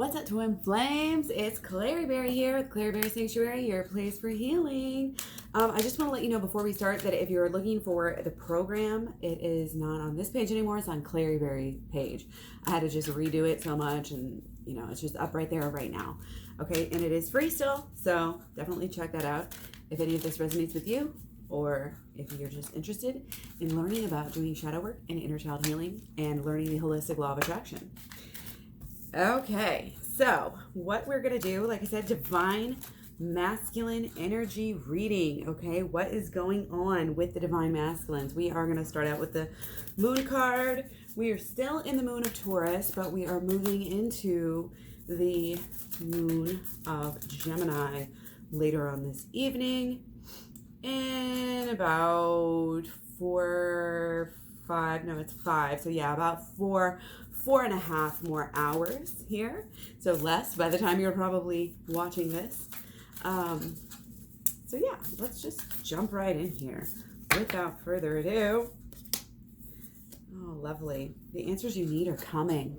What's up, Twin Flames? It's klaireeberry here with klaireeberry Sanctuary, your place for healing. I just want to let you know before we start that if you're looking for the program, it is not on this page anymore. It's on klaireeberry page. I had to just redo it so much, and it's just up right there right now. Okay, and it is free still, so definitely check that out if any of this resonates with you, or if you're just interested in learning about doing shadow work and inner child healing and learning the holistic law of attraction. Okay, so what we're going to do, like I said, divine masculine energy reading. Okay, what is going on with the divine masculines? We are going to start out with the moon card. We are still in the moon of Taurus, but we are moving into the moon of Gemini later on this evening in about 5. So yeah, about 4.5 more hours here, so less by the time you're probably watching this. So yeah, let's just jump right in here without further ado. Oh, lovely. The answers you need are coming.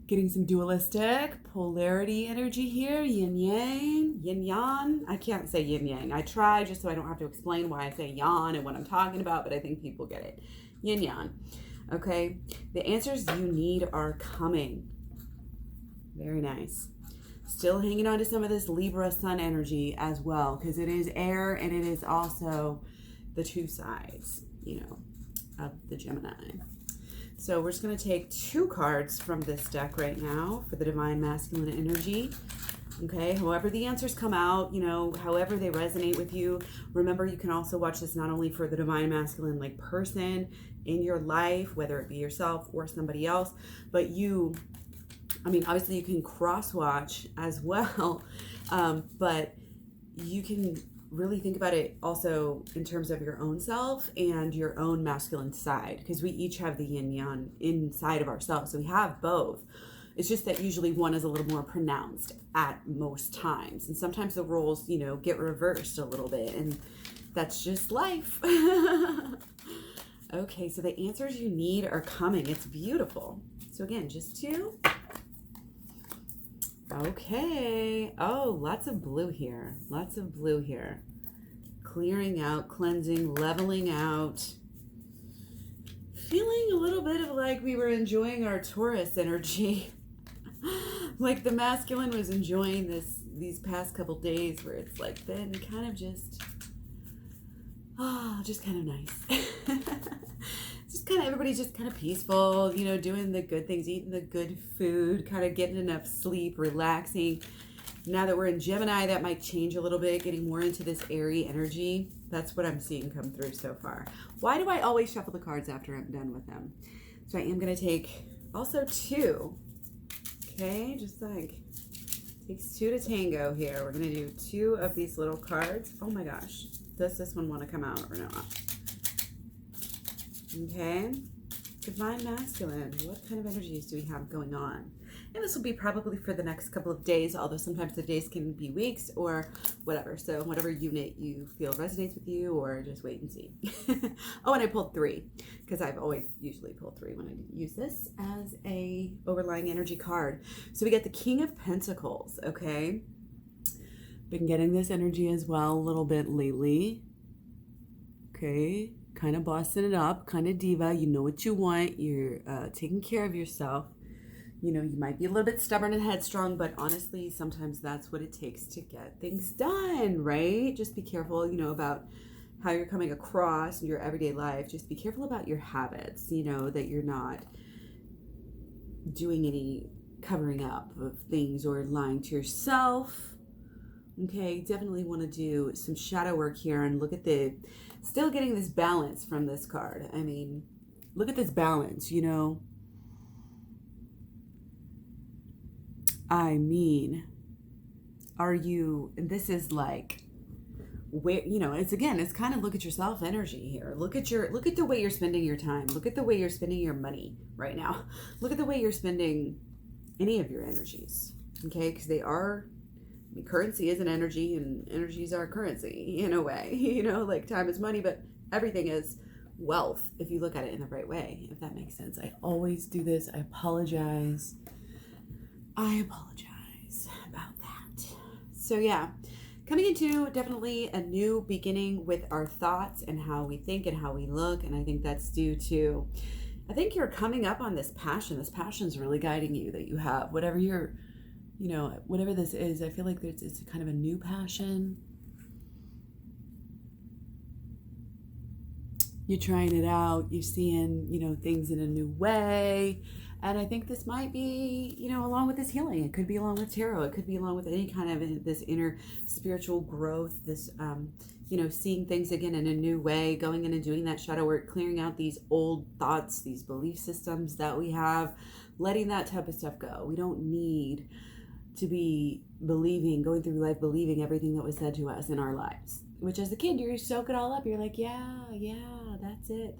Getting some dualistic polarity energy here. Yin yang, yin yang. I can't say yin yang. I try just so I don't have to explain why I say yan and what I'm talking about, but I think people get it. Yin yang. Okay, the answers you need are coming. Very nice. Still hanging on to some of this Libra sun energy as well, because it is air and it is also the two sides, of the Gemini. So we're just going to take 2 cards from this deck right now for the divine masculine energy. Okay, however the answers come out, however they resonate with you. Remember, you can also watch this not only for the divine masculine person in your life, whether it be yourself or somebody else, but obviously you can cross-watch as well, but you can really think about it also in terms of your own self and your own masculine side, because we each have the yin-yang inside of ourselves, so we have both. It's just that usually one is a little more pronounced at most times, and sometimes the roles, get reversed a little bit, and that's just life. Okay, so the answers you need are coming. It's beautiful. So again, just 2. Okay. Oh, lots of blue here. Lots of blue here. Clearing out, cleansing, leveling out. Feeling a little bit of like we were enjoying our Taurus energy. Like the masculine was enjoying these past couple days where it's been kind of just kind of nice. Just kind of, everybody's just kind of peaceful, doing the good things, eating the good food, kind of getting enough sleep, relaxing. Now that we're in Gemini, that might change a little bit, getting more into this airy energy. That's what I'm seeing come through so far. Why do I always shuffle the cards after I'm done with them? So I am going to take also 2. Okay, just takes 2 to tango here. We're going to do 2 of these little cards. Oh my gosh. Does this one want to come out or not? Okay. Divine masculine. What kind of energies do we have going on? And this will be probably for the next couple of days, although sometimes the days can be weeks or whatever. So whatever unit you feel resonates with you, or just wait and see. Oh, and I pulled 3 because I've always usually pulled 3 when I use this as a overlying energy card. So we get the King of Pentacles, okay? Been getting this energy as well a little bit lately. Okay, kind of bossing it up, kind of diva. You know what you want. You're taking care of yourself. You might be a little bit stubborn and headstrong, but honestly, sometimes that's what it takes to get things done, right? Just be careful, about how you're coming across in your everyday life. Just be careful about your habits, that you're not doing any covering up of things or lying to yourself. Okay, definitely want to do some shadow work here and look at still getting this balance from this card. Look at this balance, are you, and this is where, it's kind of look at yourself energy here. Look at the way you're spending your time. Look at the way you're spending your money right now. Look at the way you're spending any of your energies, okay? Because they are, currency is an energy, and energies are currency in a way, time is money, but everything is wealth if you look at it in the right way, if that makes sense. I always do this. I apologize. I apologize about that. So yeah, coming into definitely a new beginning with our thoughts and how we think and how we look. And I think that's due to, I think you're coming up on this passion. This passion's really guiding you, that you have whatever you're, whatever this is. I feel like it's kind of a new passion. You're trying it out. You're seeing, things in a new way. And I think this might be, along with this healing. It could be along with tarot. It could be along with any kind of this inner spiritual growth, this, seeing things again in a new way, going in and doing that shadow work, clearing out these old thoughts, these belief systems that we have, letting that type of stuff go. We don't need to be going through life believing everything that was said to us in our lives. Which as a kid, you soak it all up. You're like, yeah, that's it.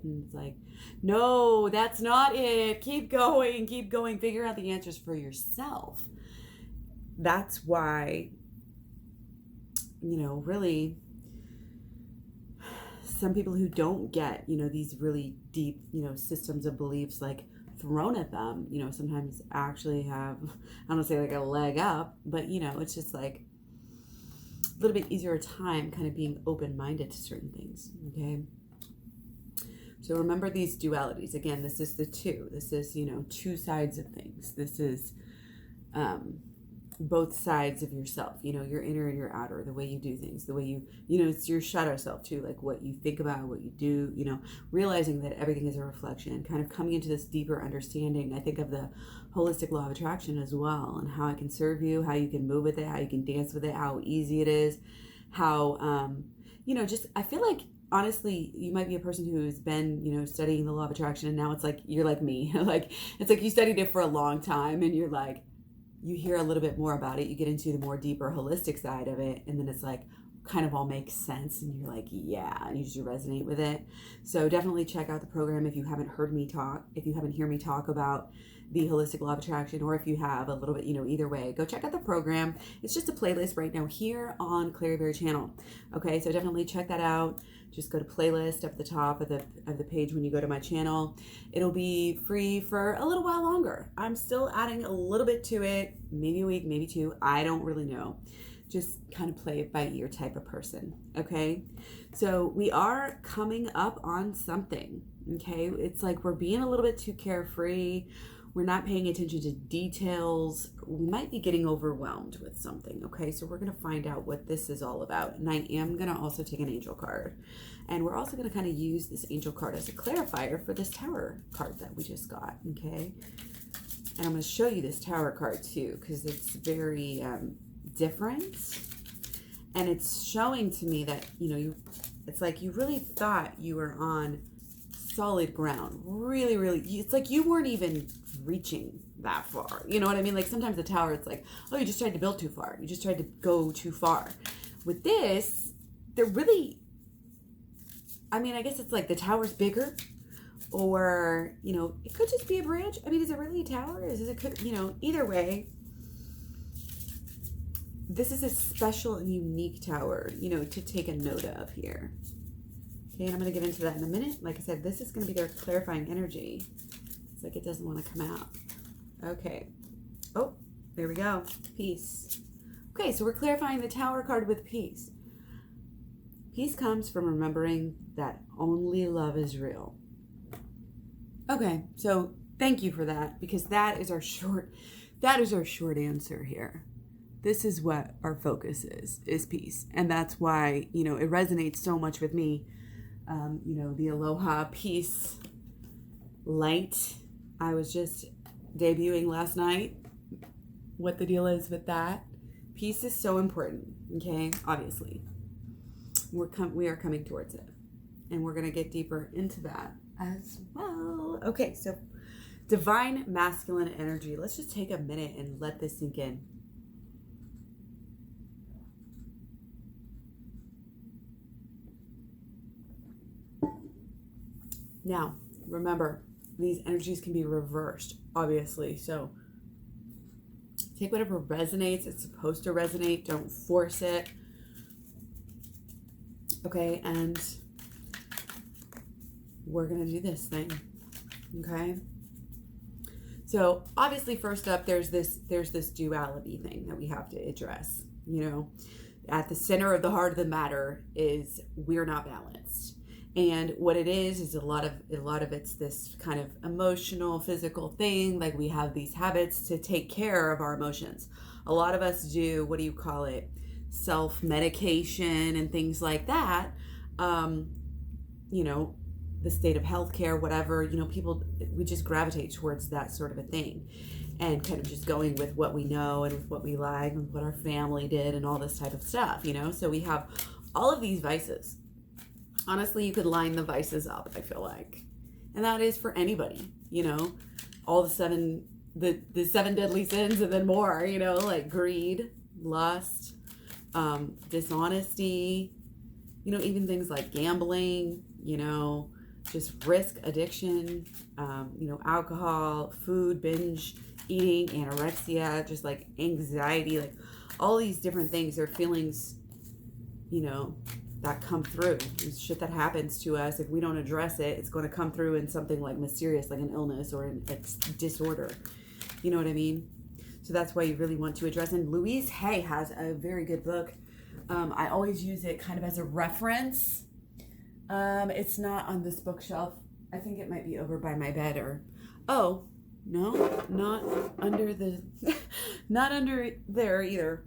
And it's like, no, that's not it. Keep going. Figure out the answers for yourself. That's why, really, some people who don't get, these really deep, systems of beliefs like thrown at them, sometimes actually have, I don't want to say like a leg up, but, it's just like, a little bit easier time kind of being open-minded to certain things. Okay, so remember these dualities. Again, this is the two. This is two sides of things. This is both sides of yourself, your inner and your outer, the way you do things, the way you it's your shadow self too, like what you think about, what you do, realizing that everything is a reflection, kind of coming into this deeper understanding. I think of the holistic law of attraction as well, and how it can serve you, how you can move with it, how you can dance with it, how easy it is, how just, I feel like honestly, you might be a person who's been, studying the law of attraction, and now it's like you're like me. Like it's like you studied it for a long time, and you're like, you hear a little bit more about it, you get into the more deeper holistic side of it, and then it's like kind of all makes sense, and you're like, yeah, and you just resonate with it. So definitely check out the program if you haven't heard me talk, if you haven't heard me talk about the holistic law of attraction, or if you have a little bit, either way, go check out the program. It's just a playlist right now here on klaireeberry channel. Okay, so definitely check that out. Just go to playlist up at the top of the page when you go to my channel. It'll be free for a little while longer. I'm still adding a little bit to it, maybe a week, maybe two. I don't really know. Just kind of play it by ear type of person. Okay, so we are coming up on something. Okay, it's like we're being a little bit too carefree. We're not paying attention to details. We might be getting overwhelmed with something, okay? So we're going to find out what this is all about. And I am going to also take an angel card. And we're also going to kind of use this angel card as a clarifier for this tower card that we just got, okay? And I'm going to show you this tower card too, because it's very different. And it's showing to me that, it's like you really thought you were on solid ground. Really, really, it's like you weren't even reaching that far. You know what I mean? Like sometimes the tower, it's like, oh, you just tried to build too far. You just tried to go too far. With this, they're really, I mean, I guess it's like the tower's bigger, or, it could just be a bridge. I mean, is it really a tower? Is it, either way, this is a special and unique tower, to take a note of here. Okay, and I'm going to get into that in a minute. Like I said, this is going to be their clarifying energy. It's like it doesn't want to come out. Okay. Oh, there we go. Peace. Okay, so we're clarifying the tower card with peace. Peace comes from remembering that only love is real. Okay, so thank you for that, because that is our short answer here. This is what our focus is peace. And that's why, it resonates so much with me. The aloha, peace, light. I was just debuting last night what the deal is with that. Peace is so important, okay? Obviously. We are coming towards it. And we're going to get deeper into that as well. Okay, so divine masculine energy. Let's just take a minute and let this sink in. Now, remember, these energies can be reversed, obviously. So take whatever resonates. It's supposed to resonate. Don't force it. Okay, and we're going to do this thing. Okay? So So obviously, first up, there's this duality thing that we have to address. At the center of the heart of the matter is we're not balanced. And what it is a lot of it's this kind of emotional, physical thing. Like, we have these habits to take care of our emotions. A lot of us do, what do you call it? Self-medication and things like that. The state of healthcare, whatever, people, we just gravitate towards that sort of a thing, and kind of just going with what we know and with what we like and what our family did and all this type of stuff, so we have all of these vices. Honestly, you could line the vices up, I feel like, and that is for anybody, all the seven deadly sins and then more, like greed, lust, dishonesty, even things like gambling, just risk addiction, alcohol, food, binge eating, anorexia, just like anxiety, like all these different things are feelings, that come through. It's shit that happens to us. If we don't address it, it's going to come through in something like mysterious, like an illness or a disorder. You know what I mean? So that's why you really want to address. And Louise Hay has a very good book. I always use it kind of as a reference. It's not on this bookshelf. I think it might be over by my bed, or no, not under the not under there either.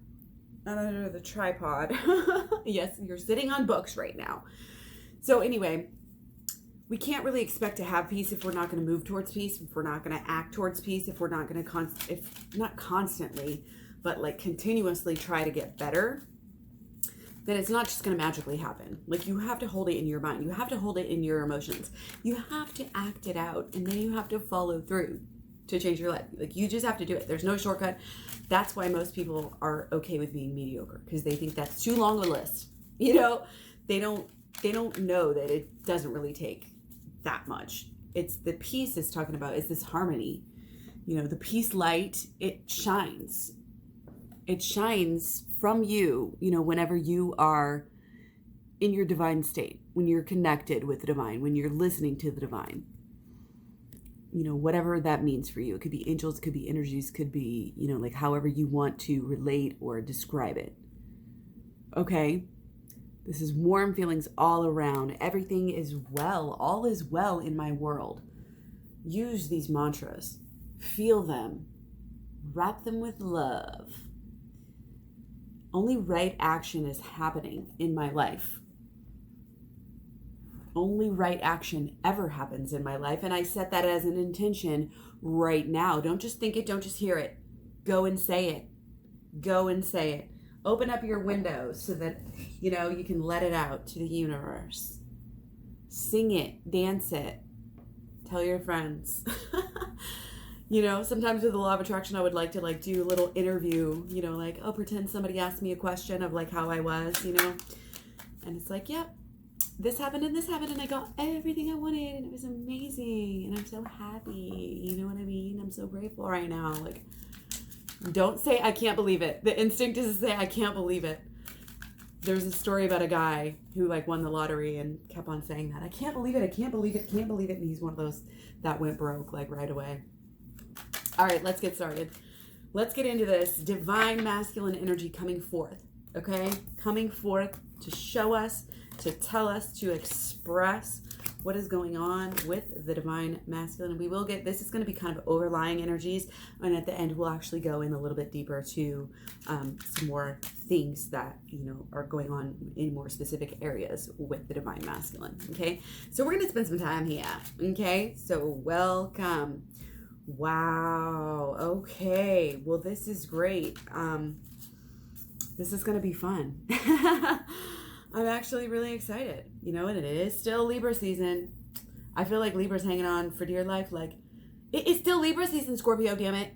Not under the tripod. Yes, you're sitting on books right now. So anyway, we can't really expect to have peace if we're not going to move towards peace, if we're not going to act towards peace, if we're not going to if not constantly, but like continuously try to get better. Then it's not just going to magically happen. Like, you have to hold it in your mind. You have to hold it in your emotions. You have to act it out, and then you have to follow through to change your life. Like, you just have to do it. There's no shortcut. That's why most people are okay with being mediocre, because they think that's too long a list. They don't know that it doesn't really take that much. It's the peace is talking about is this harmony. The peace light, it shines. It shines from you, whenever you are in your divine state, when you're connected with the divine, when you're listening to the divine, whatever that means for you. It could be angels, it could be energies, could be, like however you want to relate or describe it. Okay? This is warm feelings all around. Everything is well. All is well in my world. Use these mantras. Feel them. Wrap them with love. Only right action is happening in my life. Only right action ever happens in my life. And I set that as an intention right now. Don't just think it. Don't just hear it. Go and say it. Go and say it. Open up your windows so that, you can let it out to the universe. Sing it. Dance it. Tell your friends. Sometimes with the law of attraction, I would like to do a little interview, pretend somebody asked me a question of how I was, and it's like, yep, this happened and I got everything I wanted and it was amazing and I'm so happy. You know what I mean? I'm so grateful right now. Don't say, I can't believe it. The instinct is to say, I can't believe it. There's a story about a guy who won the lottery and kept on saying that. I can't believe it. I can't believe it. Can't believe it. And he's one of those that went broke right away. All right, let's get started. Let's get into this divine masculine energy coming forth, okay? Coming forth to show us, to tell us, to express what is going on with the divine masculine. We will get, this is going to be kind of overlying energies, and at the end we'll actually go in a little bit deeper to some more things that, are going on in more specific areas with the divine masculine, okay? So we're going to spend some time here, okay? So welcome. Wow. Okay. Well, this is great. This is going to be fun. I'm actually really excited, and it is still Libra season. I feel like Libra's hanging on for dear life. It's still Libra season, Scorpio, damn it.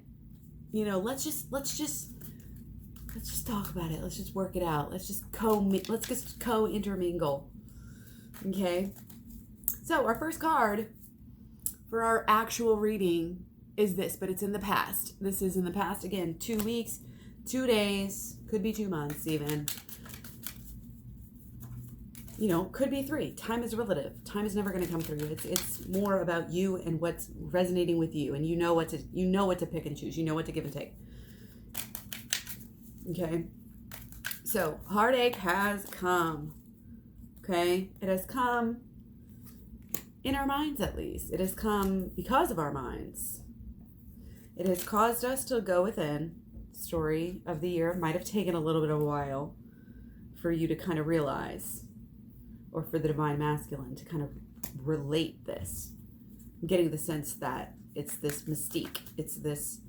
Let's just talk about it. Let's just work it out. Let's just co-intermingle. Okay. So our first card for our actual reading is this, but it's in the past. This is in the past. Again, 2 weeks, 2 days, could be 2 months even. you know, could be 3. Time is relative. Time is never going to come through. It's more about you and what's resonating with you, and you know what to pick and choose. You know what to give and take. Okay. So heartache has come. Okay, it has come in our minds, at least. It has come because of our minds. It has caused us to go within. Story of the year might have taken a little bit of a while for you to kind of realize, or for the divine masculine to kind of relate this. I'm getting the sense that it's this mystique, it's this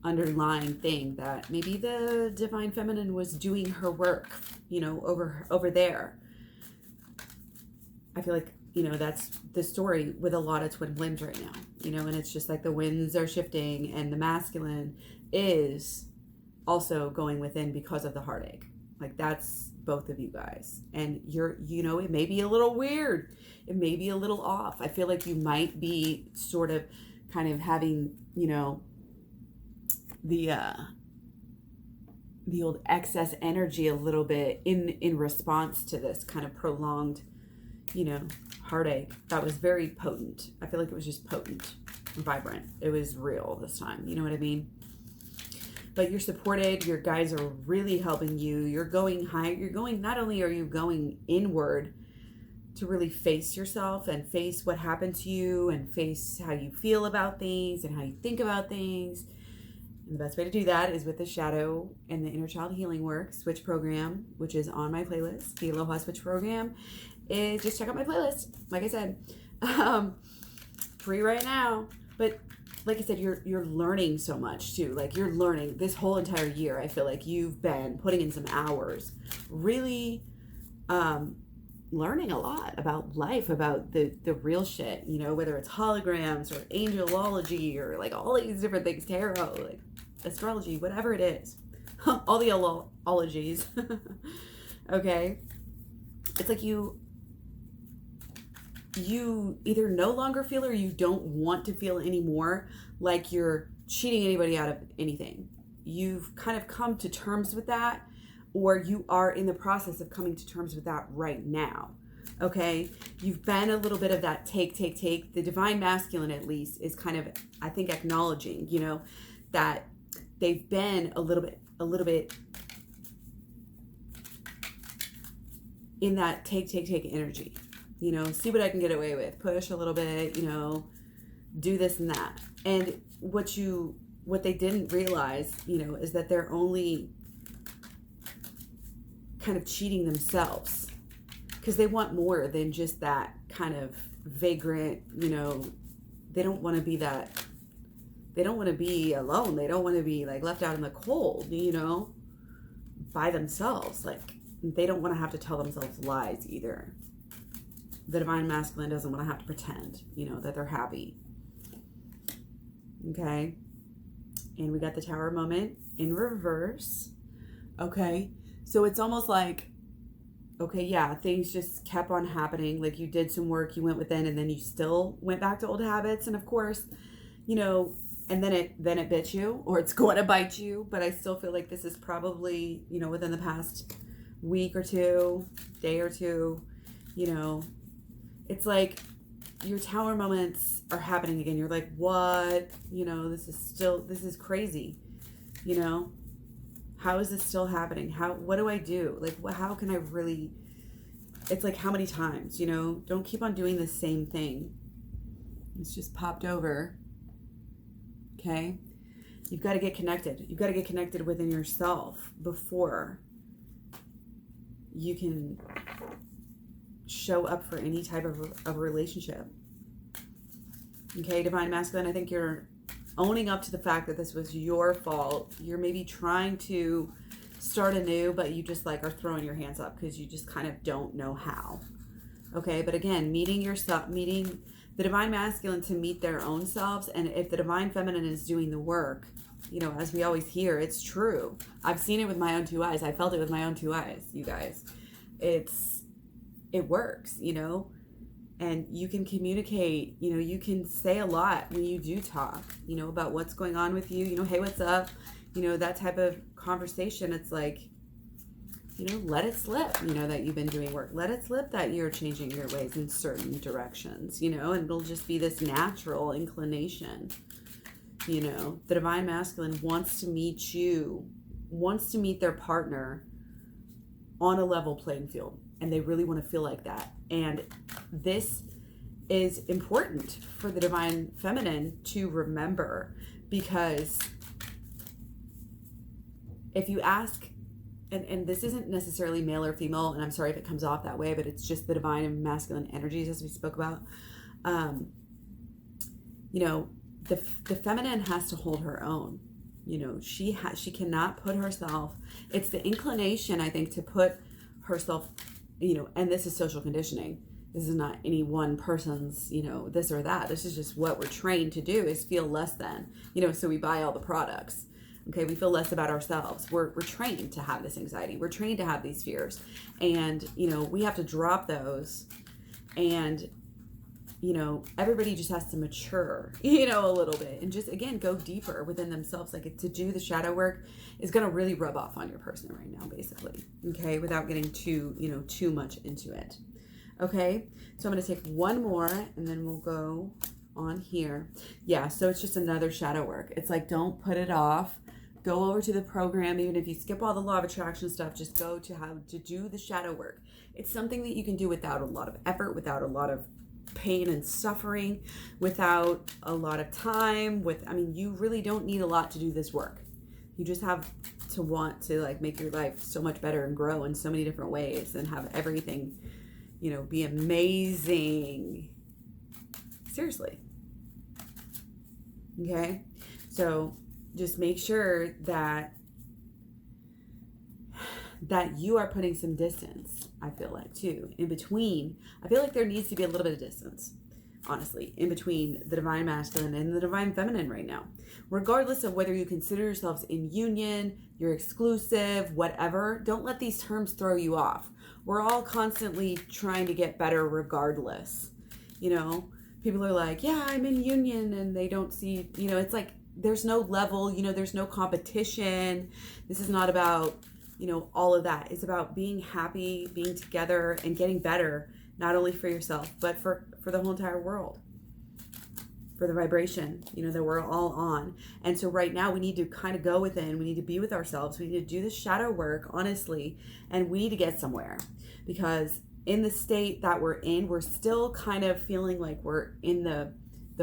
underlying thing that maybe the divine feminine was doing her work, you know, over there. I feel like, you know, that's the story with a lot of twin flames right now, you know, and it's just like the winds are shifting and the masculine is also going within because of the heartache. Like, that's both of you guys. And you know, it may be a little weird. It may be a little off. I feel like you might be sort of kind of having, you know, the old excess energy a little bit in response to this kind of prolonged, you know, heartache that was very potent. I feel like it was just potent and vibrant. It was real this time. You know what I mean? But you're supported. Your guys are really helping you. You're going high. You're going, not only are you going inward to really face yourself and face what happened to you and face how you feel about things and how you think about things. And the best way to do that is with the Shadow and the Inner Child Healing Work Switch program, which is on my playlist, the Aloha Switch program. Just check out my playlist. Like I said, free right now. But like I said, you're learning so much too. Like, you're learning this whole entire year. I feel like you've been putting in some hours, really learning a lot about life, about the real shit, you know, whether it's holograms or angelology or like all these different things, tarot, like astrology, whatever it is, all the ologies. Okay. It's like you either no longer feel or you don't want to feel anymore like you're cheating anybody out of anything. You've kind of come to terms with that, or you are in the process of coming to terms with that right now. Okay? You've been a little bit of that take. The divine masculine, at least, is kind of, I think, acknowledging, you know, that they've been a little bit in that take energy. You know, see what I can get away with, push a little bit, you know, do this and that. And what they didn't realize, you know, is that they're only kind of cheating themselves, because they want more than just that kind of vagrant, you know, they don't want to be that, they don't want to be alone. They don't want to be like left out in the cold, you know, by themselves. Like, they don't want to have to tell themselves lies either. The divine masculine doesn't want to have to pretend, you know, that they're happy. Okay. And we got the Tower moment in reverse. Okay. So it's almost like, okay, yeah, things just kept on happening. Like, you did some work, you went within, and then you still went back to old habits. And of course, you know, and then it bit you, or it's going to bite you. But I still feel like this is probably, you know, within the past week or two, day or two, you know, it's like your Tower moments are happening again. You're like, what? You know, this is crazy. You know, how is this still happening? What do I do? Like, how can I really, it's like, how many times, you know, don't keep on doing the same thing. It's just popped over. Okay. You've got to get connected. You've got to get connected within yourself before you can show up for any type of a relationship. Okay, divine masculine, I think you're owning up to the fact that this was your fault. You're maybe trying to start anew, but you just like are throwing your hands up because you just kind of don't know how. Okay, but again, meeting the divine masculine to meet their own selves, and if the divine feminine is doing the work, you know, as we always hear, it's true. I've seen it with my own 2 eyes. I felt it with my own 2 eyes, you guys. It works, you know, and you can communicate, you know, you can say a lot when you do talk, you know, about what's going on with you, you know, hey, what's up, you know, that type of conversation. It's like, let it slip, that you've been doing work. Let it slip that you're changing your ways in certain directions, and it'll just be this natural inclination. The divine masculine wants to meet you, wants to meet their partner on a level playing field. And they really want to feel like that. And this is important for the divine feminine to remember, because if you ask, and this isn't necessarily male or female, and I'm sorry if it comes off that way, but it's just the divine and masculine energies as we spoke about. The feminine has to hold her own. She cannot put herself, it's the inclination, I think, to put herself, and this is social conditioning. This is not any one person's, this or that. This is just what we're trained to do, is feel less than, so we buy all the products. Okay, we feel less about ourselves. We're trained to have this anxiety. We're trained to have these fears. And, we have to drop those. And, everybody just has to mature, a little bit. And just, again, go deeper within themselves. Like, to do the shadow work is going to really rub off on your person right now, basically. Okay, without getting too much into it. Okay, so I'm going to take one more and then we'll go on here. Yeah, so it's just another shadow work. It's like, don't put it off. Go over to the program. Even if you skip all the law of attraction stuff, just go to how to do the shadow work. It's something that you can do without a lot of effort, without a lot of pain and suffering, without a lot of time. You really don't need a lot to do this work. You just have to want to make your life so much better and grow in so many different ways and have everything, be amazing. Seriously. Okay? So just make sure that you are putting some distance, I feel like, too, in between. I feel like there needs to be a little bit of distance, honestly, in between the divine masculine and the divine feminine right now. Regardless of whether you consider yourselves in union, you're exclusive, whatever, don't let these terms throw you off. We're all constantly trying to get better regardless. People are like, yeah, I'm in union, and they don't see, it's like there's no level, there's no competition. This is not about, all of that. It's about being happy, being together, and getting better, not only for yourself, but for the whole entire world, for the vibration, that we're all on. And so right now we need to kind of go within, we need to be with ourselves. We need to do the shadow work, honestly, and we need to get somewhere, because in the state that we're in, we're still kind of feeling like we're in the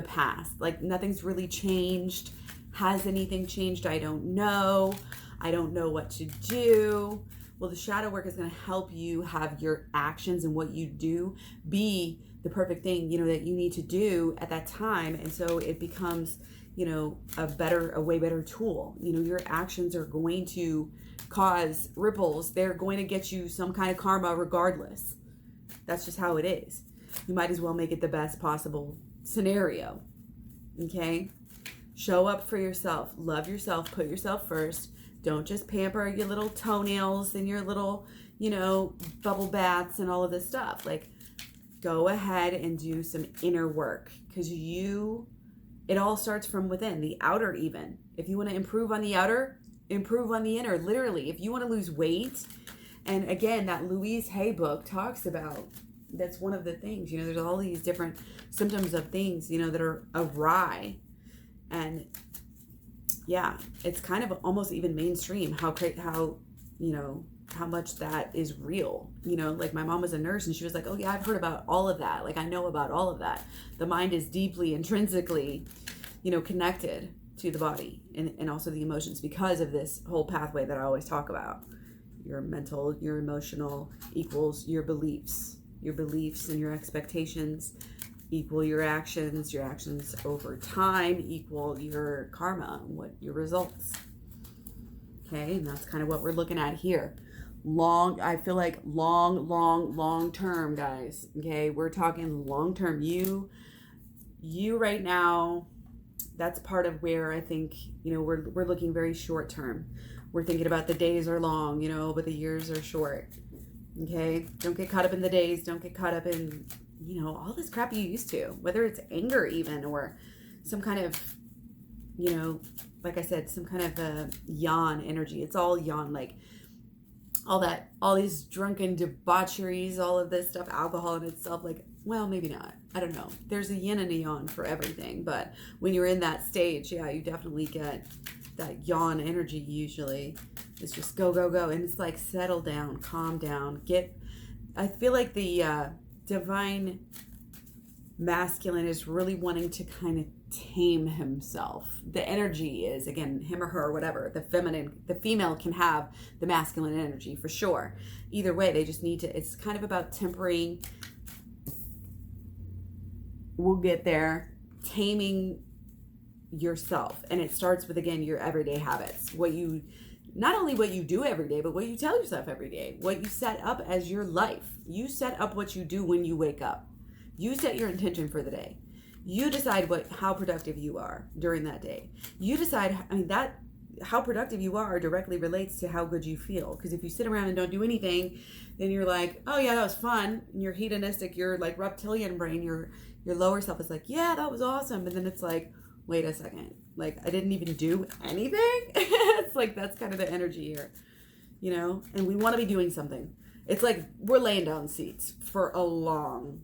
past. Like nothing's really changed. Has anything changed? I don't know. I don't know what to do. Well, the shadow work is going to help you have your actions and what you do be the perfect thing, that you need to do at that time. And so it becomes, a way better tool. Your actions are going to cause ripples. They're going to get you some kind of karma regardless. That's just how it is. You might as well make it the best possible scenario. Okay? Show up for yourself. Love yourself. Put yourself first. Don't just pamper your little toenails and your little, bubble baths and all of this stuff. Go ahead and do some inner work, because it all starts from within, the outer even. If you want to improve on the outer, improve on the inner. Literally, if you want to lose weight, and again, that Louise Hay book talks about, that's one of the things, there's all these different symptoms of things, that are awry. And yeah, it's kind of almost even mainstream how much that is real. My mom was a nurse and she was like, oh yeah, I've heard about all of that. I know about all of that. The mind is deeply intrinsically, connected to the body and also the emotions, because of this whole pathway that I always talk about. Your mental, your emotional equals your beliefs and your expectations equal your actions over time equal your karma, your results. Okay, and that's kind of what we're looking at here. I feel like long term, guys. Okay, we're talking long term. You right now, that's part of where I think, we're looking very short term. We're thinking about the days are long, but the years are short. Okay, don't get caught up in the days. Don't get caught up in, all this crap you used to, whether it's anger even, or some kind of, like I said, some kind of a yawn energy. It's all yawn. all these drunken debaucheries, all of this stuff, alcohol in itself, like, well, maybe not. I don't know. There's a yin and a yang for everything. But when you're in that stage, yeah, you definitely get that yawn energy usually. It's just go, go, go. And it's like, settle down, calm down. I feel like the divine masculine is really wanting to kind of tame himself. The energy is, again, him or her, whatever. The female can have the masculine energy for sure. Either way, they just need to, it's kind of about tempering. We'll get there. Taming yourself. And it starts with, again, your everyday habits. Not only what you do every day, but what you tell yourself every day. What you set up as your life. You set up what you do when you wake up. You set your intention for the day. You decide how productive you are during that day. You decide, how productive you are directly relates to how good you feel. Because if you sit around and don't do anything, then you're like, oh yeah, that was fun. And you're hedonistic, your like reptilian brain, your lower self is like, yeah, that was awesome. And then it's like, wait a second, like I didn't even do anything. It's like, that's kind of the energy here, and we want to be doing something. It's like we're laying down seeds for a long,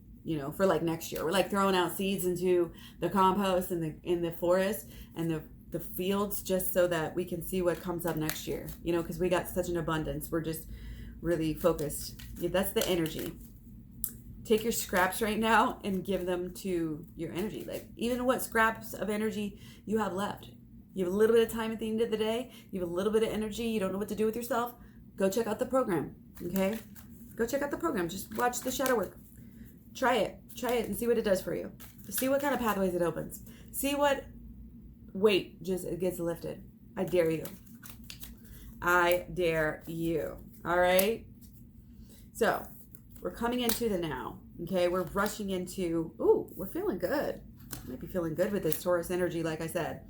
for like next year. We're like throwing out seeds into the compost in the forest and the fields, just so that we can see what comes up next year, because we got such an abundance. We're just really focused. Yeah, that's the energy. Take your scraps right now and give them to your energy. Like, even what scraps of energy you have left. You have a little bit of time at the end of the day. You have a little bit of energy. You don't know what to do with yourself. Go check out the program, okay? Go check out the program. Just watch the shadow work. Try it and see what it does for you. See what kind of pathways it opens. See what weight just gets lifted. I dare you. I dare you. All right? So, we're coming into the now, okay? We're rushing into, we're feeling good. Might be feeling good with this Taurus energy, like I said.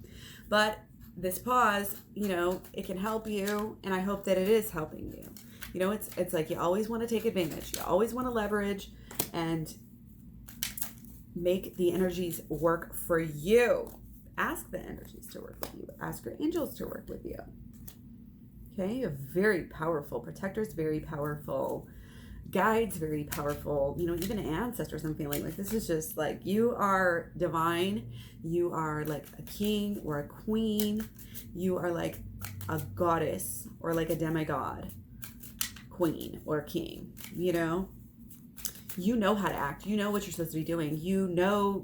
But this pause, it can help you, and I hope that it is helping you. It's like you always want to take advantage. You always want to leverage and make the energies work for you. Ask the energies to work with you. Ask your angels to work with you. Okay? You have very powerful protectors, very powerful guides, very powerful, even ancestors. I'm feeling like this is just like, you are divine. You are like a king or a queen. You are like a goddess or like a demigod, queen or king. You know how to act. You know what you're supposed to be doing.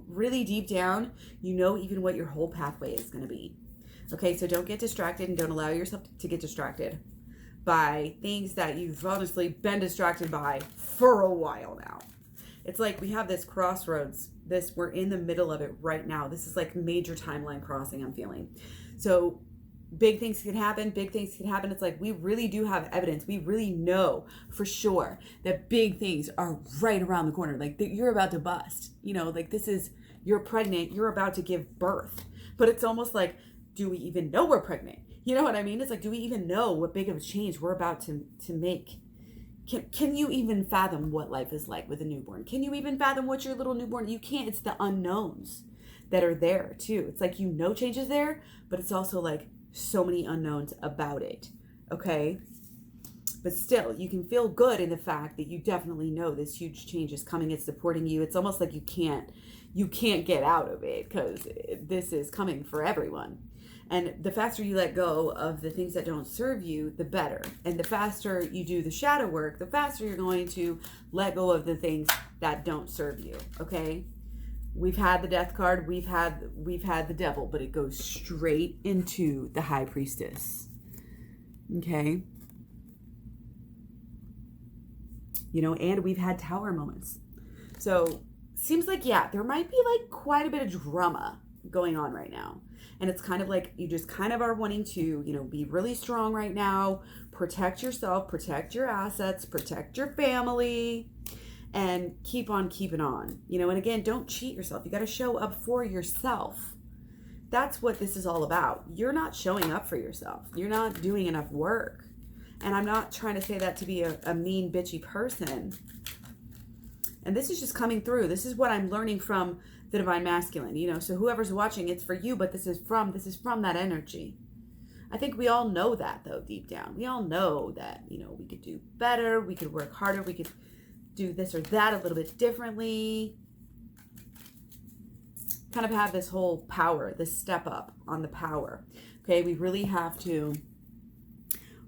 Really deep down, even what your whole pathway is going to be. Okay, so don't get distracted, and don't allow yourself to get distracted by things that you've honestly been distracted by for a while now. It's like we have this crossroads. We're in the middle of it right now. This is like major timeline crossing, I'm feeling. So big things can happen. It's like we really do have evidence. We really know for sure that big things are right around the corner. Like you're about to bust. You're pregnant. You're about to give birth. But it's almost like, do we even know we're pregnant? You know what I mean? It's like, do we even know what big of a change we're about to make? Can you even fathom what life is like with a newborn? Can you even fathom what your little newborn? You can't. It's the unknowns that are there too. It's like, change is there, but it's also like so many unknowns about it. Okay? But still, you can feel good in the fact that you definitely know this huge change is coming. It's supporting you. It's almost like you can't get out of it, because this is coming for everyone. And the faster you let go of the things that don't serve you, the better. And the faster you do the shadow work, the faster you're going to let go of the things that don't serve you. Okay? We've had the death card, we've had the devil, but it goes straight into the high priestess. Okay? And we've had tower moments. So seems like, there might be like quite a bit of drama going on right now. And it's kind of like you just kind of are wanting to, be really strong right now, protect yourself, protect your assets, protect your family, and keep on keeping on. And again, don't cheat yourself. You got to show up for yourself. That's what this is all about. You're not showing up for yourself. You're not doing enough work. And I'm not trying to say that to be a mean, bitchy person. And this is just coming through. This is what I'm learning from the divine masculine, so whoever's watching, it's for you, but this is from that energy. I think we all know that, though, deep down. We all know that, you know, we could do better, we could work harder, we could do this or that a little bit differently. Kind of have this whole power, this step up on the power. Okay, we really have to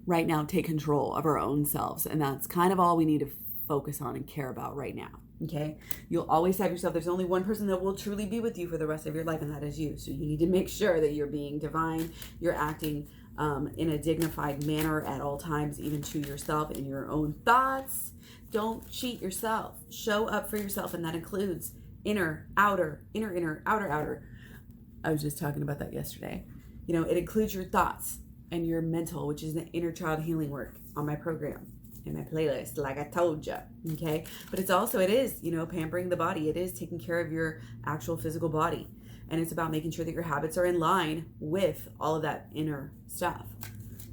right now take control of our own selves, and that's kind of all we need to focus on and care about right now. Okay, you'll always have yourself. There's only one person that will truly be with you for the rest of your life, and that is you. So you need to make sure that you're being divine, you're acting in a dignified manner at all times, even to yourself in your own thoughts. Don't cheat yourself. Show up for yourself, and that includes inner, outer, outer. I was just talking about that yesterday. You know, it includes your thoughts and your mental, which is the inner child healing work on my program, in my playlist, like I told you, okay? But it's also, it is, you know, pampering the body. It is taking care of your actual physical body. And it's about making sure that your habits are in line with all of that inner stuff,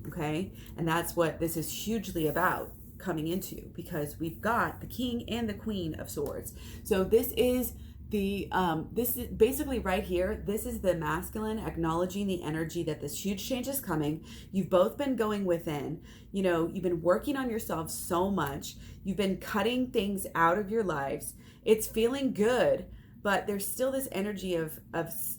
okay? And that's what this is hugely about coming into, because we've got the King and the Queen of Swords. So this is this is basically right here. This is the masculine acknowledging the energy that this huge change is coming. You've both been going within, you know, you've been working on yourself so much. You've been cutting things out of your lives. It's feeling good, but there's still this energy of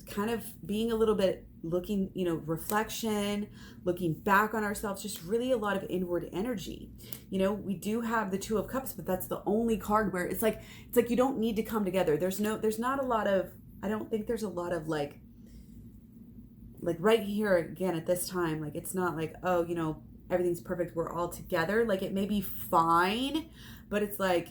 kind of being a little bit looking, you know, reflection, looking back on ourselves, just really a lot of inward energy. You know, we do have the Two of Cups, but that's the only card where it's like you don't need to come together. There's not a lot of, I don't think there's a lot of like right here again at this time, like it's not like, oh, you know, everything's perfect, we're all together. Like it may be fine, but it's like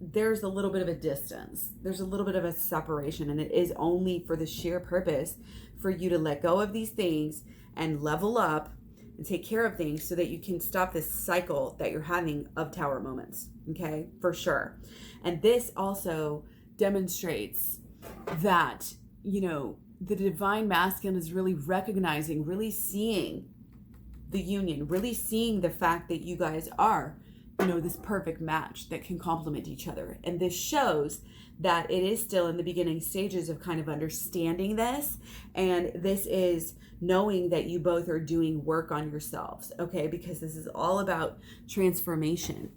there's a little bit of a distance. There's a little bit of a separation, and it is only for the sheer purpose for you to let go of these things and level up and take care of things so that you can stop this cycle that you're having of tower moments, okay? For sure. And this also demonstrates that, you know, the divine masculine is really recognizing, really seeing the union, really seeing the fact that you guys are, you know, this perfect match that can complement each other. And this shows that it is still in the beginning stages of kind of understanding this. And this is knowing that you both are doing work on yourselves, okay? Because this is all about transformation,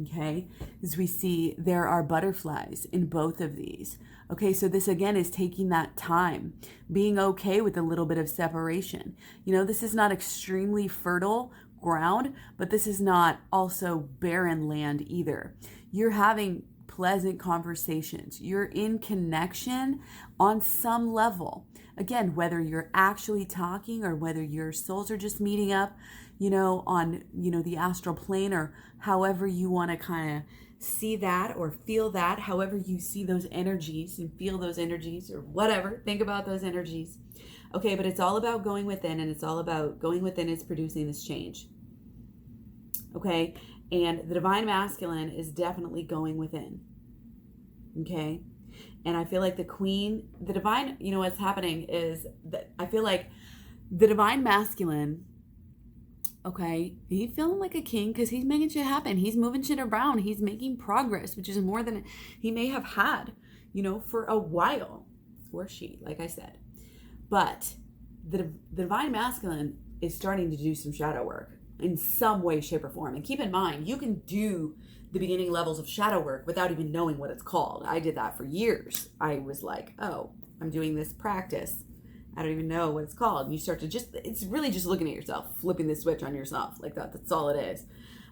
okay? As we see, there are butterflies in both of these. Okay, so this again is taking that time, being okay with a little bit of separation. You know, this is not extremely fertile ground, but this is not also barren land either. You're having pleasant conversations. You're in connection on some level. Again, whether you're actually talking or whether your souls are just meeting up, you know, on, you know, the astral plane, or however you want to kind of see that or feel that, however you see those energies and feel those energies or whatever, think about those energies. Okay, but it's all about going within, and it's all about going within is producing this change. Okay, and the divine masculine is definitely going within. Okay, and I feel like the queen, the divine, you know, what's happening is that I feel like the divine masculine, okay, he's feeling like a king because he's making shit happen. He's moving shit around. He's making progress, which is more than he may have had, you know, for a while. Or she, like I said. But the divine masculine is starting to do some shadow work in some way, shape, or form. And keep in mind, you can do the beginning levels of shadow work without even knowing what it's called. I did that for years. I was like, oh, I'm doing this practice. I don't even know what it's called. And you start to it's really just looking at yourself, flipping the switch on yourself like that. That's all it is,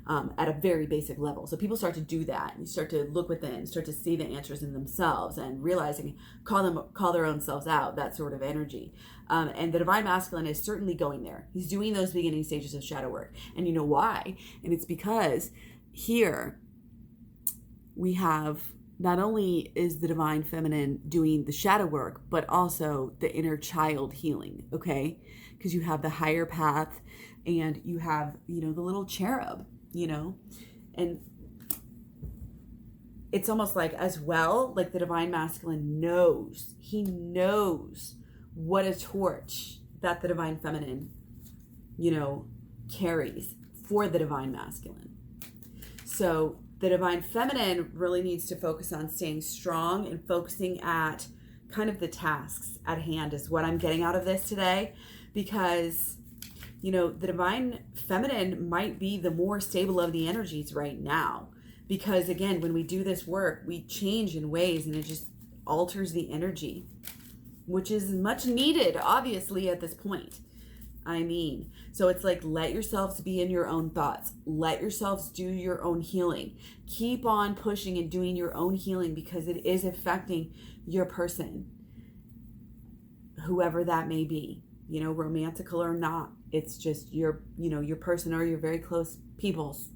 at a very basic level. So people start to do that, and you start to look within, start to see the answers in themselves, and realizing, call their own selves out, that sort of energy. And the divine masculine is certainly going there. He's doing those beginning stages of shadow work. And you know why? And it's because here we have, not only is the divine feminine doing the shadow work, but also the inner child healing, okay? Because you have the higher path, and you have, you know, the little cherub, you know? And it's almost like, as well, like the divine masculine knows, he knows what a torch that the divine feminine, you know, carries for the divine masculine. So the divine feminine really needs to focus on staying strong and focusing at kind of the tasks at hand is what I'm getting out of this today, because the divine feminine might be the more stable of the energies right now. Because again, when we do this work, we change in ways and it just alters the energy, which is much needed, obviously, at this point. So it's like, let yourselves be in your own thoughts. Let yourselves do your own healing. Keep on pushing and doing your own healing, because it is affecting your person, whoever that may be, romantical or not. It's just your person or your very close peoples.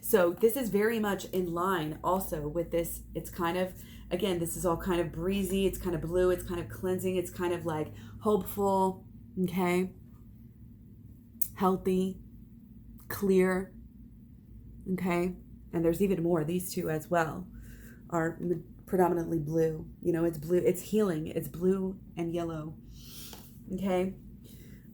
So this is very much in line also with this. It's kind of, again, this is all kind of breezy. It's kind of blue. It's kind of cleansing. It's kind of like hopeful. Okay. Healthy, clear. Okay. And there's even more. These two as well are predominantly blue. It's blue. It's healing. It's blue and yellow. Okay.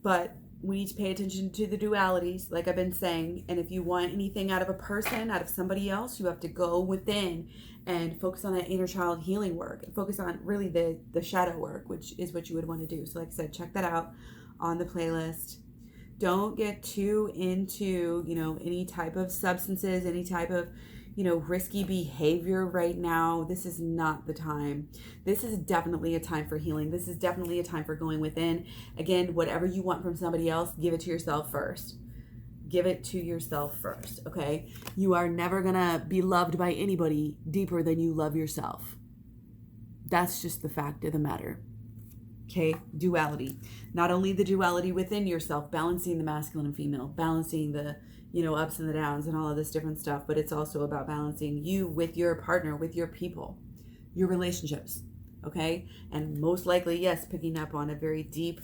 But we need to pay attention to the dualities, like I've been saying. And if you want anything out of a person, out of somebody else, you have to go within and focus on that inner child healing work. Focus on really the shadow work, which is what you would want to do. So like I said, check that out on the playlist. Don't get too into, any type of substances, any type of, risky behavior right now. This is not the time. This is definitely a time for healing. This is definitely a time for going within. Again, whatever you want from somebody else, give it to yourself first. Give it to yourself first, okay? You are never gonna be loved by anybody deeper than you love yourself. That's just the fact of the matter. Okay, duality. Not only the duality within yourself, balancing the masculine and female, balancing the, ups and the downs and all of this different stuff, but it's also about balancing you with your partner, with your people, your relationships, okay? And most likely, yes, picking up on a very deep,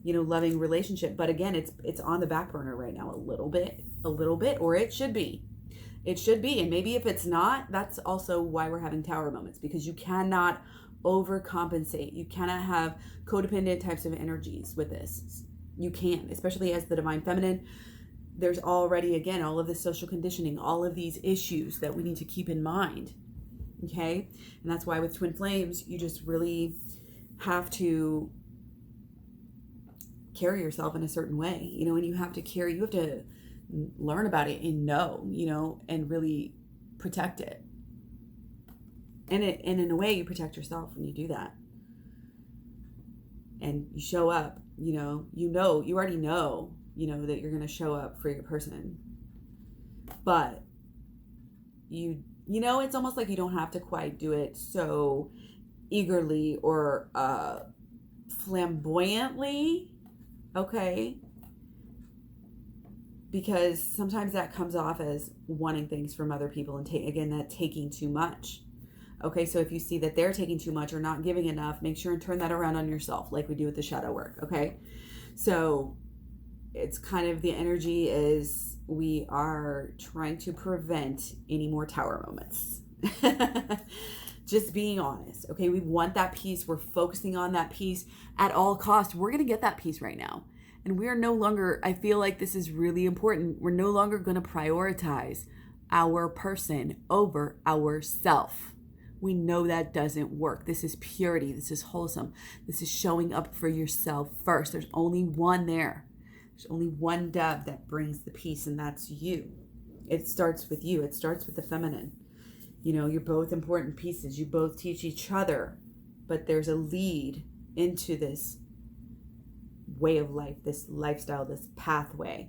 loving relationship. But again, it's on the back burner right now a little bit, or it should be. It should be. And maybe if it's not, that's also why we're having tower moments, because you cannot overcompensate. You cannot have codependent types of energies with this. You can't, especially as the divine feminine. There's already, again, all of this social conditioning, all of these issues that we need to keep in mind. Okay? And that's why with twin flames, you just really have to carry yourself in a certain way, and you have to learn about it and know, and really protect it. And in a way, you protect yourself when you do that. And you show up, you already know, that you're going to show up for your person. But it's almost like you don't have to quite do it so eagerly or flamboyantly, okay? Because sometimes that comes off as wanting things from other people and taking too much. Okay, so if you see that they're taking too much or not giving enough, make sure and turn that around on yourself, like we do with the shadow work, okay? So it's kind of, the energy is, we are trying to prevent any more tower moments. Just being honest, okay? We want that peace. We're focusing on that peace at all costs. We're going to get that peace right now. And we are no longer, I feel like this is really important. We're no longer going to prioritize our person over ourself. We know that doesn't work. This is purity. This is wholesome. This is showing up for yourself first. There's only one there. There's only one dove that brings the peace, and that's you. It starts with you. It starts with the feminine. You're both important pieces. You both teach each other, but there's a lead into this way of life, this lifestyle, this pathway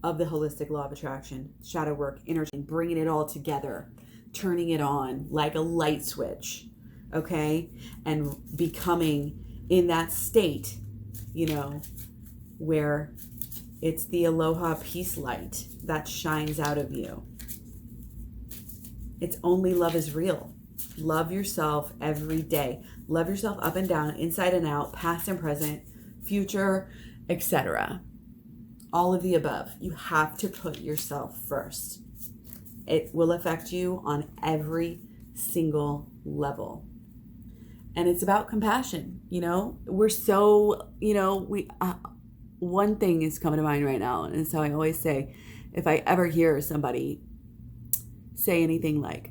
of the holistic law of attraction, shadow work, energy, bringing it all together, turning it on like a light switch, okay? And becoming in that state, where it's the aloha peace light that shines out of you. It's only love is real. Love yourself every day. Love yourself up and down, inside and out, past and present, future, etc. All of the above. You have to put yourself first. It will affect you on every single level. And it's about compassion, We're so, one thing is coming to mind right now. And so I always say, if I ever hear somebody say anything like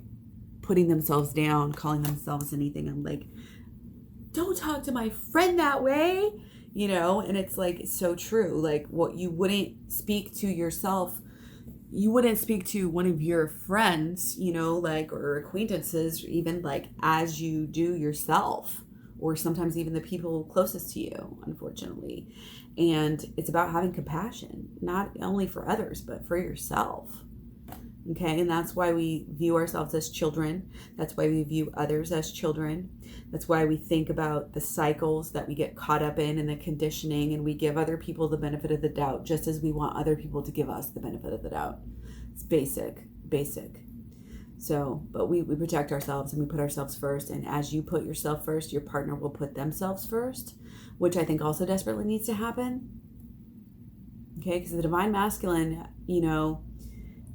putting themselves down, calling themselves anything, I'm like, don't talk to my friend that way. and it's like so true. Like what you wouldn't speak to yourself, you wouldn't speak to one of your friends, like, or acquaintances, even like as you do yourself, or sometimes even the people closest to you, unfortunately. And it's about having compassion, not only for others, but for yourself. Okay, and that's why we view ourselves as children. That's why we view others as children. That's why we think about the cycles that we get caught up in and the conditioning, and we give other people the benefit of the doubt just as we want other people to give us the benefit of the doubt. It's basic. So, but we protect ourselves and we put ourselves first. And as you put yourself first, your partner will put themselves first, which I think also desperately needs to happen. Okay, because the divine masculine,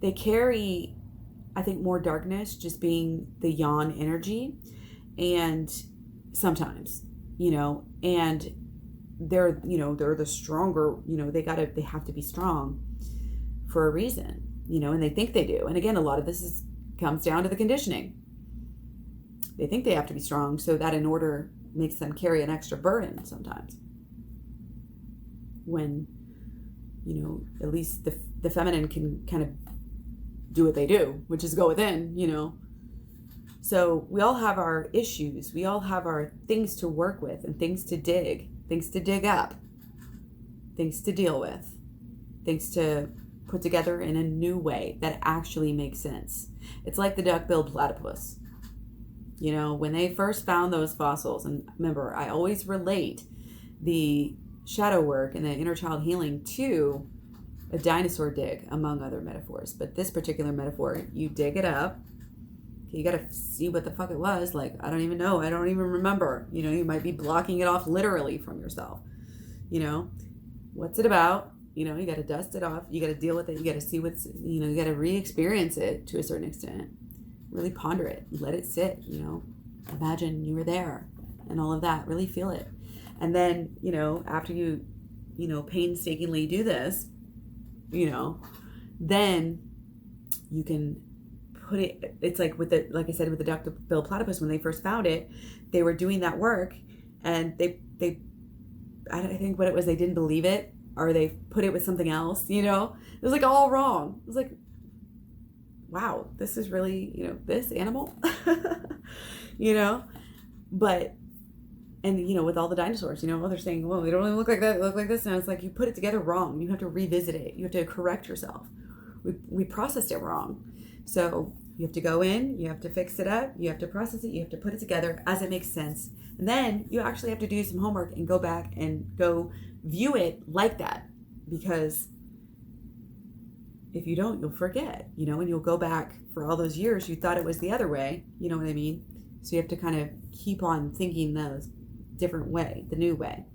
they carry, I think, more darkness, just being the yang energy. And sometimes, and they're the stronger, they have to be strong for a reason, and they think they do. And again, a lot of this comes down to the conditioning. They think they have to be strong, so that in order makes them carry an extra burden sometimes. When, at least the feminine can kind of do what they do, which is go within, So we all have our issues. We all have our things to work with and things to dig up, things to deal with, things to put together in a new way that actually makes sense. It's like the duck-billed platypus. When they first found those fossils, and remember, I always relate the shadow work and the inner child healing to a dinosaur dig, among other metaphors. But this particular metaphor, you dig it up. You got to see what the fuck it was. Like, I don't even know. I don't even remember. You might be blocking it off literally from yourself. What's it about? You got to dust it off. You got to deal with it. You got to see what's, you got to re-experience it to a certain extent. Really ponder it. Let it sit, Imagine you were there and all of that. Really feel it. And then, after you, painstakingly do this, then you can put it, it's like like I said, with the duck-billed platypus, when they first found it, they were doing that work and they I think what it was, they didn't believe it, or they put it with something else, it was like all wrong. It was like, wow, this is really, this animal, but, and, with all the dinosaurs, they're saying, well, they don't really look like that, they look like this. And it's like, you put it together wrong. You have to revisit it. You have to correct yourself. We processed it wrong. So you have to go in, you have to fix it up, you have to process it, you have to put it together as it makes sense. And then you actually have to do some homework and go back and go view it like that. Because if you don't, you'll forget, and you'll go back for all those years you thought it was the other way. You know what I mean? So you have to kind of keep on thinking those different way, the new way.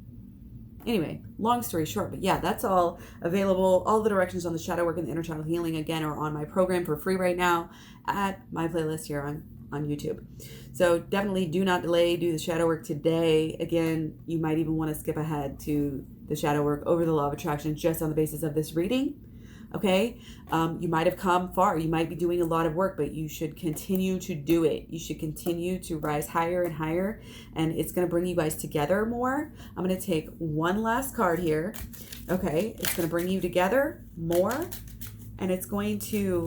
Anyway, long story short, but yeah, that's all available. All the directions on the shadow work and the inner child healing, again, are on my program for free right now at my playlist here on YouTube. So definitely do not delay. Do the shadow work today. Again, you might even want to skip ahead to the shadow work over the law of attraction just on the basis of this reading. Okay, you might have come far. You might be doing a lot of work, but you should continue to do it. You should continue to rise higher and higher, and it's going to bring you guys together more. I'm going to take one last card here. Okay, it's going to bring you together more, and it's going to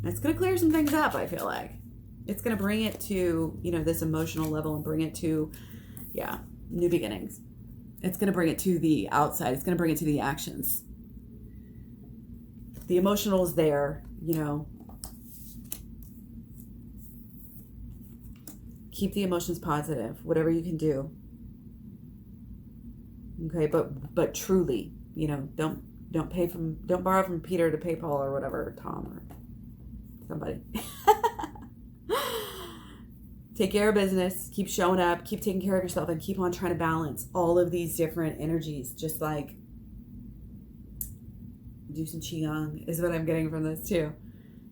clear some things up. I feel like it's going to bring it to, this emotional level and bring it to, new beginnings. It's going to bring it to the outside. It's going to bring it to the actions. The emotional is there, Keep the emotions positive, whatever you can do. Okay, but truly, don't borrow from Peter to pay Paul or whatever, Tom or somebody. Take care of business, keep showing up, keep taking care of yourself, and keep on trying to balance all of these different energies, just like do some qigong is what I'm getting from this too.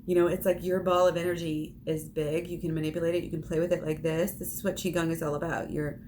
It's like your ball of energy is big. You can manipulate it. You can play with it like this. This is what qigong is all about. You're